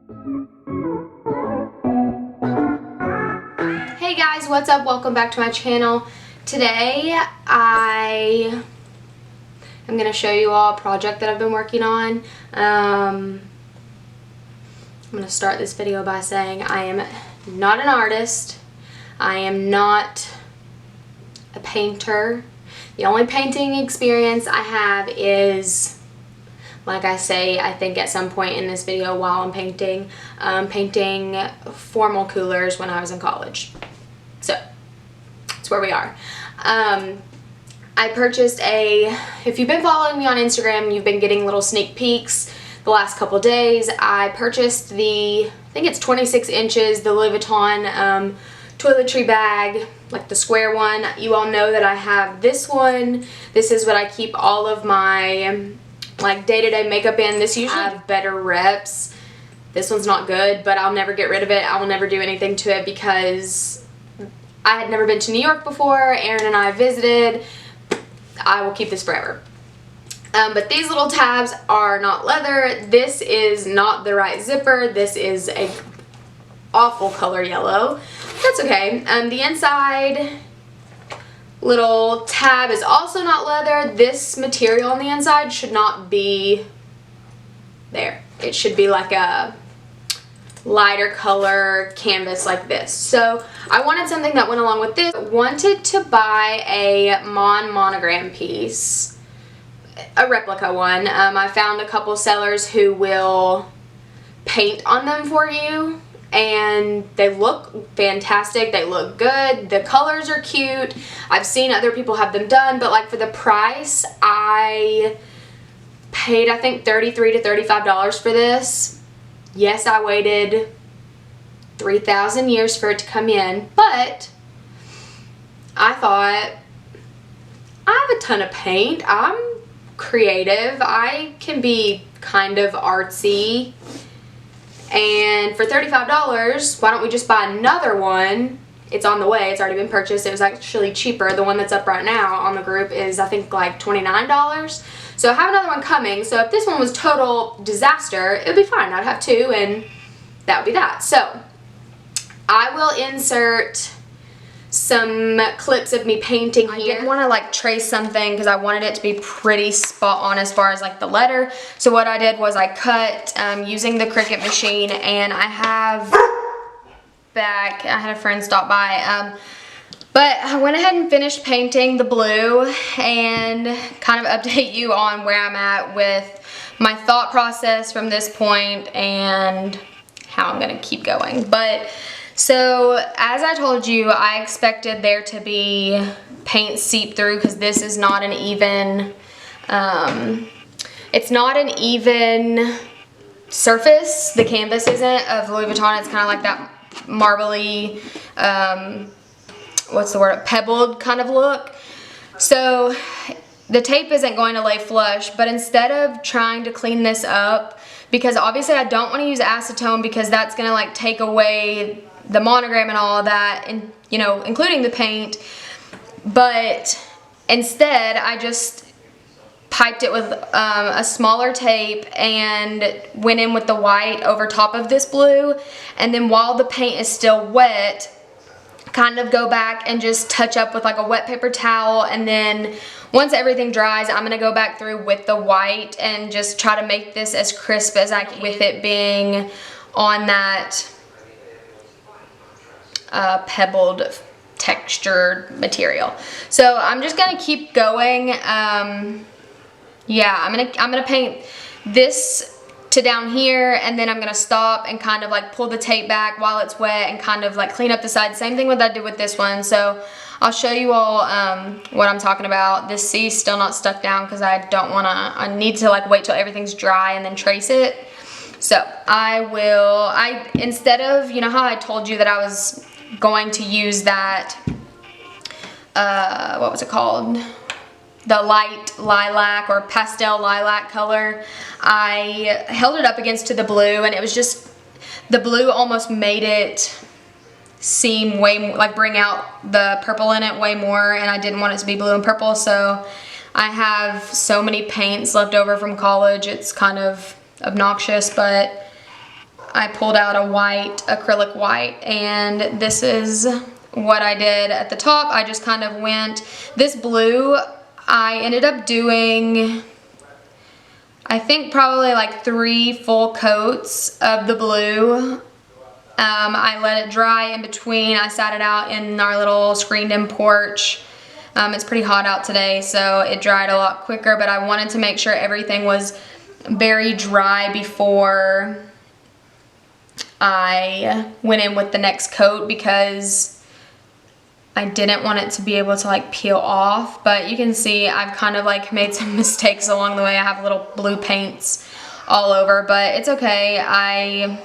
Hey guys, what's up? Welcome back to my channel. Today I am going to show you all a project that I've been working on. I'm going to start this video by saying I am not an artist. I am not a painter. The only painting experience I have is, like I say, I think at some point in this video while I'm painting, painting formal coolers when I was in college. So, that's where we are. I purchased if you've been following me on Instagram, you've been getting little sneak peeks the last couple days. I purchased I think it's 26 inches, the Louis Vuitton toiletry bag, like the square one. You all know that I have this one. This is what I keep all of my like day-to-day makeup in. This usually have better reps. This one's not good, but I'll never get rid of it. I will never do anything to it because I had never been to New York before. Aaron and I visited. I will keep this forever. But these little tabs are not leather. This is not the right zipper. This is a awful color yellow. That's okay. The inside little tab is also not leather. This material on the inside should not be there. It should be like a lighter color canvas like this. So I wanted something that went along with this. I wanted to buy a monogram piece, a replica one. I found a couple sellers who will paint on them for you, and they look fantastic. They look good. The colors are cute. I've seen other people have them done, but like for the price, I paid I think $33 to $35 for this. Yes, I waited 3,000 years for it to come in, but I thought, I have a ton of paint. I'm creative. I can be kind of artsy. And for $35, why don't we just buy another one? It's on the way. It's already been purchased. It was actually cheaper. The one that's up right now on the group is I think like $29. So I have another one coming. So if this one was total disaster, it would be fine. I'd have two and that would be that. So I will insert some clips of me painting here. I didn't want to like trace something because I wanted it to be pretty spot on as far as like the letter. So what I did was I cut using the Cricut machine, and I have back, I had a friend stop by, but I went ahead and finished painting the blue and kind of update you on where I'm at with my thought process from this point and how I'm gonna keep going. But so as I told you, I expected there to be paint seep through because this is not an even, it's not an even surface. The canvas isn't of Louis Vuitton. It's kind of like that marbly, what's the word, pebbled kind of look. So the tape isn't going to lay flush, but instead of trying to clean this up, because obviously I don't want to use acetone because that's going to like take away the monogram and all of that, and you know, including the paint, but instead I just piped it with a smaller tape and went in with the white over top of this blue, and then while the paint is still wet, kind of go back and just touch up with like a wet paper towel, and then once everything dries, I'm going to go back through with the white and just try to make this as crisp as I can with it being on that pebbled textured material. So I'm just gonna keep going. Yeah, I'm gonna paint this to down here, and then I'm gonna stop and kind of like pull the tape back while it's wet and kind of like clean up the sides. Same thing what I did with this one. So I'll show you all what I'm talking about. This C's still not stuck down because I need to like wait till everything's dry and then trace it. So instead of, you know how I told you that I was going to use that, what was it called? The light lilac or pastel lilac color. I held it up against to the blue, and it was just, the blue almost made it seem way more, like bring out the purple in it way more, and I didn't want it to be blue and purple. So I have so many paints left over from college. It's kind of obnoxious, but I pulled out a white, acrylic white, and this is what I did at the top. I just kind of went, this blue, I ended up doing, I think probably like 3 full coats of the blue. I let it dry in between. I sat it out in our little screened-in porch. It's pretty hot out today, so it dried a lot quicker, but I wanted to make sure everything was very dry before I went in with the next coat, because I didn't want it to be able to like peel off. But you can see I've kind of like made some mistakes along the way. I have little blue paints all over, but it's okay. I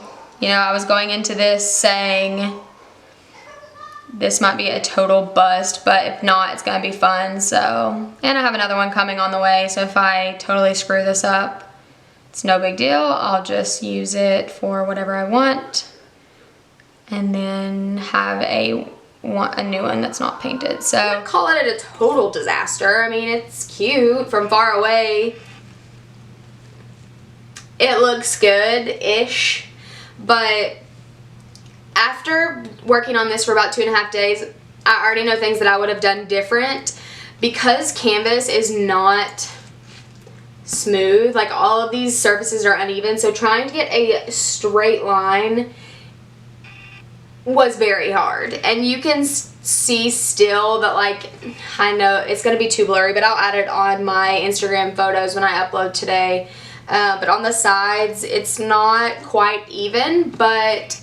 was going into this saying this might be a total bust, but if not, it's gonna be fun. So, and I have another one coming on the way, so if I totally screw this up, it's no big deal. I'll just use it for whatever I want, and then have a new one that's not painted. So I wouldn't call it a total disaster. I mean, it's cute from far away. It looks good-ish, but after working on this for about 2.5 days, I already know things that I would have done different. Because canvas is not smooth, like all of these surfaces are uneven, so trying to get a straight line was very hard. And you can see still that, like, I know it's going to be too blurry, but I'll add it on my Instagram photos when I upload today. But on the sides, it's not quite even, but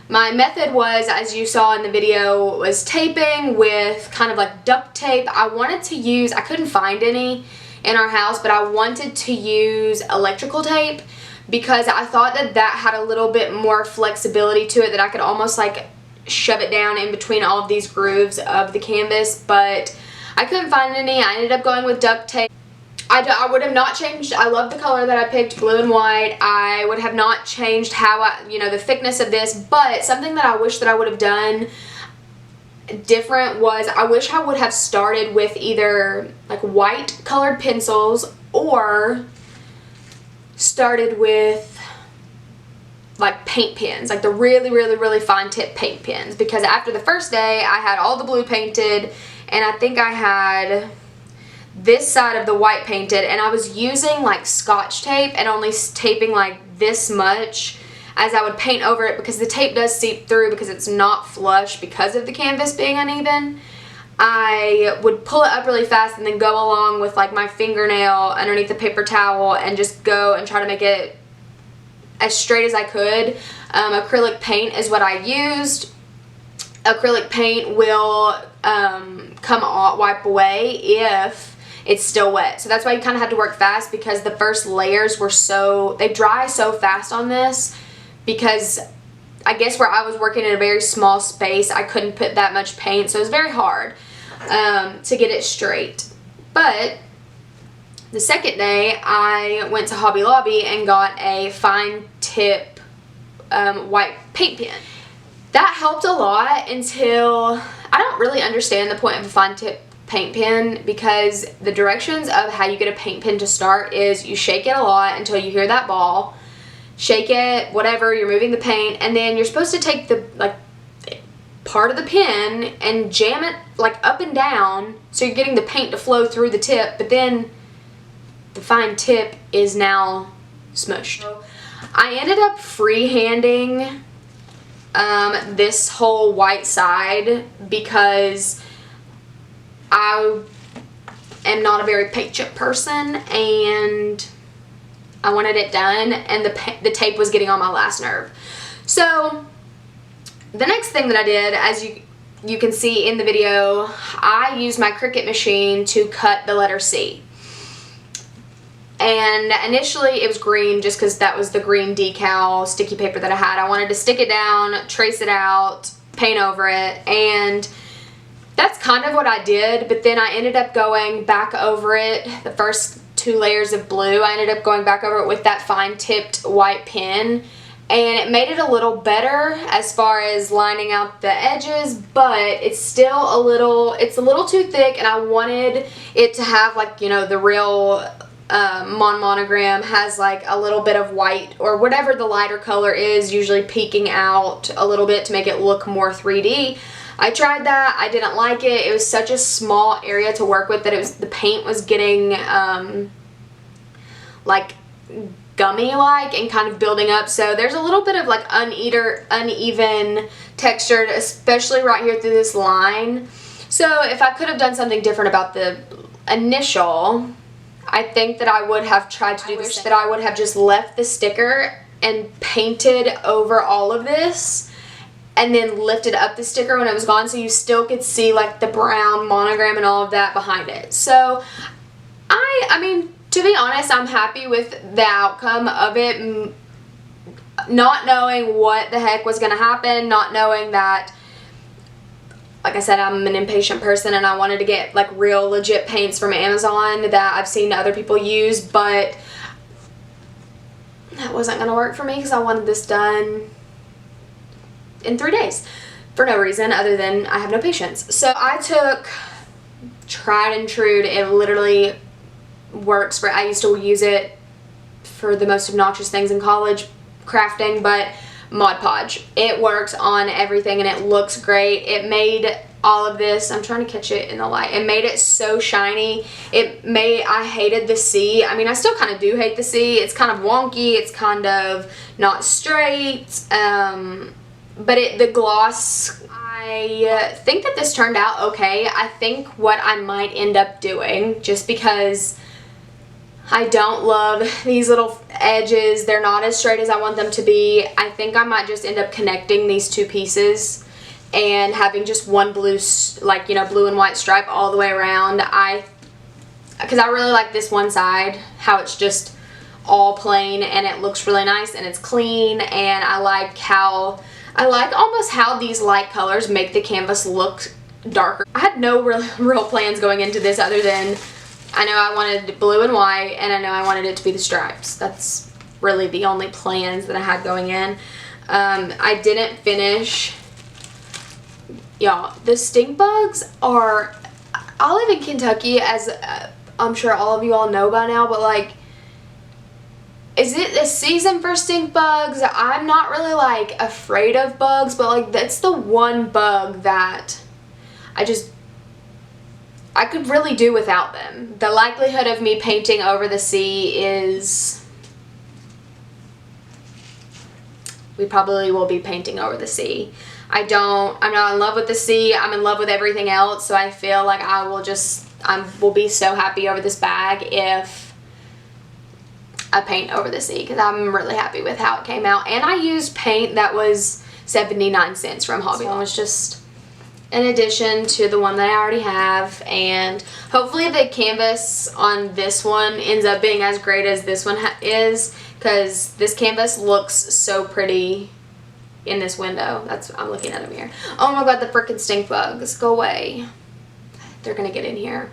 my method was, as you saw in the video, was taping with kind of like duct tape. I wanted to use, I couldn't find any in our house, but I wanted to use electrical tape because I thought that that had a little bit more flexibility to it, that I could almost like shove it down in between all of these grooves of the canvas, but I couldn't find any. I ended up going with duct tape. I would have not changed. I love the color that I picked, blue and white. I would have not changed how the thickness of this, but something that I wish that I would have done different was I wish I would have started with either like white colored pencils or started with like paint pens, like the really, really, really fine tip paint pens, because after the first day I had all the blue painted and I think I had this side of the white painted, and I was using like Scotch tape and only taping like this much as I would paint over it, because the tape does seep through because it's not flush because of the canvas being uneven. I would pull it up really fast and then go along with like my fingernail underneath the paper towel and just go and try to make it as straight as I could. Acrylic paint is what I used. Acrylic paint will wipe away if it's still wet. So that's why you kind of have to work fast, because the first layers were they dry so fast on this, because I guess where I was working in a very small space, I couldn't put that much paint, so it was very hard to get it straight. But the second day, I went to Hobby Lobby and got a fine tip white paint pen. That helped a lot until I don't really understand the point of a fine tip paint pen, because the directions of how you get a paint pen to start is you shake it a lot until you hear that ball, shake it, whatever, you're moving the paint, and then you're supposed to take the like part of the pen and jam it like up and down so you're getting the paint to flow through the tip, but then the fine tip is now smushed. I ended up freehanding this whole white side because I am not a very paint chip person and I wanted it done, and the tape was getting on my last nerve. So the next thing that I did, as you can see in the video, I used my Cricut machine to cut the letter C. And initially it was green just because that was the green decal sticky paper that I had. I wanted to stick it down, trace it out, paint over it, and that's kind of what I did. But then I ended up going back over it, the first 2 layers of blue, I ended up going back over it with that fine tipped white pen, and it made it a little better as far as lining out the edges, but it's still it's a little too thick, and I wanted it to have like, the real monogram has like a little bit of white or whatever the lighter color is, usually peeking out a little bit to make it look more 3D. I tried that. I didn't like it. It was such a small area to work with that the paint was getting like gummy-like and kind of building up. So there's a little bit of like uneven textured, especially right here through this line. So if I could have done something different about the initial, I think that I would have tried to do this. That I would have just left the sticker and painted over all of this and then lifted up the sticker when it was gone, so you still could see like the brown monogram and all of that behind it. So I mean, to be honest, I'm happy with the outcome of it, not knowing what the heck was going to happen, not knowing that, like I said, I'm an impatient person and I wanted to get like real legit paints from Amazon that I've seen other people use, but that wasn't going to work for me because I wanted this done in 3 days for no reason other than I have no patience. So I took tried and true. It literally works for, I used to use it for the most obnoxious things in college, crafting, but Mod Podge. It works on everything and it looks great. It made all of this, I'm trying to catch it in the light, it made it so shiny. I hated the C. I mean, I still kind of do hate the C. It's kind of wonky, it's kind of not straight, but the gloss, I think that this turned out okay. I think what I might end up doing, just because I don't love these little edges, they're not as straight as I want them to be, I think I might just end up connecting these two pieces and having just one blue, like, you know, blue and white stripe all the way around. Because I really like this one side, how it's just all plain and it looks really nice and it's clean, and I like almost how these light colors make the canvas look darker. I had no real plans going into this other than I know I wanted blue and white and I know I wanted it to be the stripes. That's really the only plans that I had going in. I didn't finish. Y'all, the stink bugs are, I live in Kentucky, as I'm sure all of you all know by now, but like, is it the season for stink bugs? I'm not really like afraid of bugs, but like that's the one bug that I could really do without them. The likelihood of me painting over the sea is, we probably will be painting over the sea. I'm not in love with the sea. I'm in love with everything else, so I feel like I will be so happy over this bag if I paint over the sea, because I'm really happy with how it came out. And I used paint that was 79 cents from Hobby Lobby. It was just an addition to the one that I already have, and hopefully the canvas on this one ends up being as great as this one is, because this canvas looks so pretty in this window. I'm looking at a mirror. Oh my god, the freaking stink bugs. Go away. They're gonna get in here.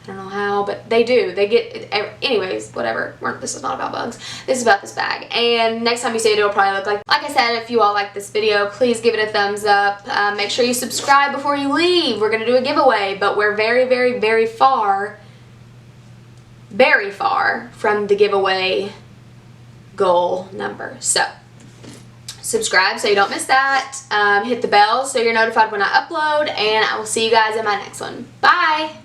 I don't know how, but they do. They get, anyways, whatever. This is not about bugs. This is about this bag. And next time you see it, it'll probably look like I said, if you all like this video, please give it a thumbs up. Make sure you subscribe before you leave. We're gonna do a giveaway, but we're very, very, very far from the giveaway goal number. So subscribe so you don't miss that. Hit the bell so you're notified when I upload, and I will see you guys in my next one. Bye!